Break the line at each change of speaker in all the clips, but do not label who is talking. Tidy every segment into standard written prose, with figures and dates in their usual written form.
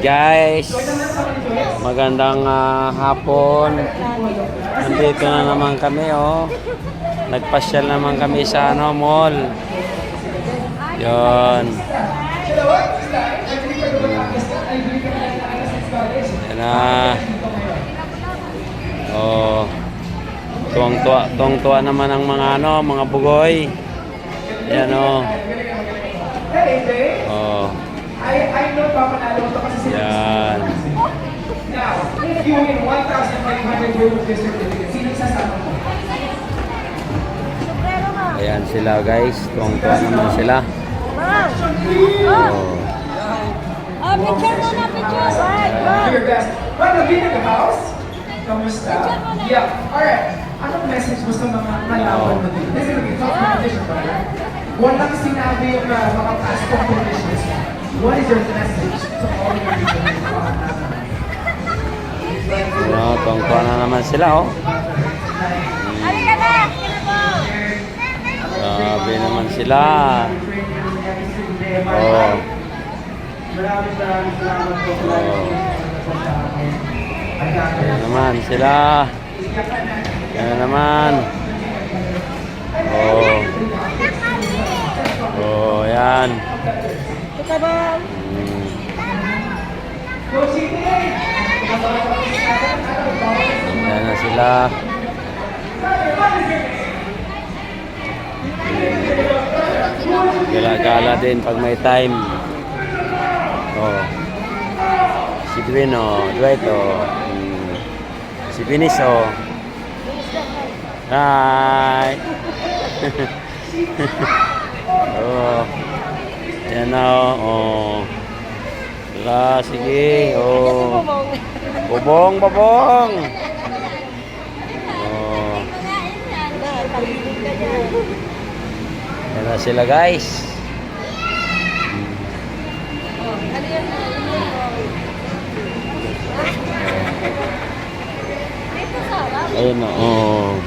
Guys, magandang hapon. Nandito na naman kami, oh. Nagpasyal naman kami sa mall. Yon. Yan na. Oh. Tuwang-tuwa naman ang mga bugoy. Yan, oh. Oh.
I know Papanalo to kasi
Yan.
Now, if you win 1,500 euro gift certificate, sino sasama mo?
Ayan sila, guys. Tuwang-tuwa naman sila. Oh.
Picture muna, picture.
Do your best. Right, have been in the house? Kamusta? Yeah. Alright. Anong message mo sa mga kalaban mo dito? This is a tough competition, brother. Walang sinabi yung mga past competitions. What is your message to all your people?
No, tuwang-tuwa na naman sila, oh.
Halika na!
Grabe naman sila. Oh. Ayan naman sila. Ayan naman. Oh. Oh, ayan. Ayan na sila. Gala-gala din pag may time. Oh. Si Dwight, oh. Si Vinis, oh. Hi. Oh. Yan na, oh. Wala, sige, oh. Bobong. Oh. Yan na sila, guys. Ayun na, oh.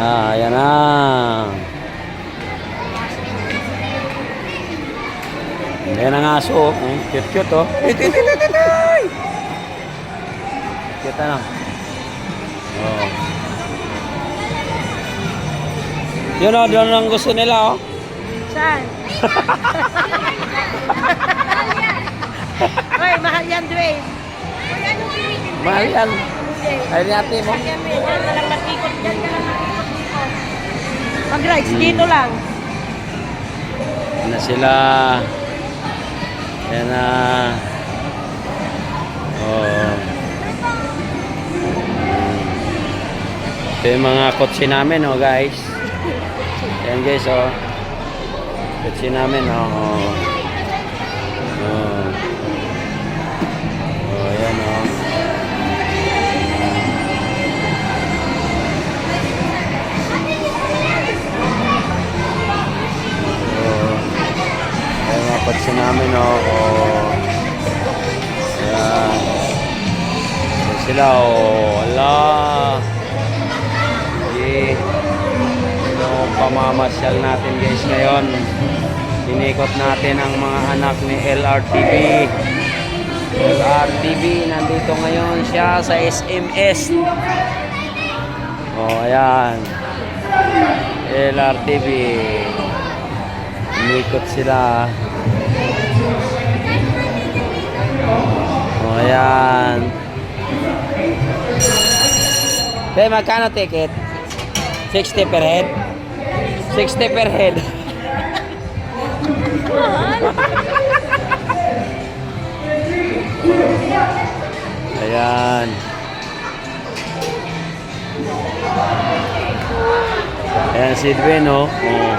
Ayan na. Ayan ang aso, oh. Cute, oh. Cute na. Oh. Yun, oh, doon ang gusto nila, oh.
Saan? Hoy, mahal yan, Dwayne. Hoy, ano yun?
Mahal yan. Ay, natin mo.
Diyan ka lang mag-ikot dito. Mag-rides dito lang.
Yan na sila. Yan na. Oh. Ito yung mga kotse namin, oh, guys. Yan, guys, oh. Kotse namin, oh. Oh. Oh, yan, oh. Kotse namin, oh. Ayan. So sila, oh. Ala. Sige. Ito ang pamamasyal natin, guys, ngayon. Inikot natin ang mga anak ni LRTV. LRTV, nandito ngayon siya sa SMS. Oh, ayan. LRTV. Inikot sila. Oh, ayan. Hey, magkano ticket? 60 per head? 60 per head. Ayan. Ayan si Edwin, oh. Oh.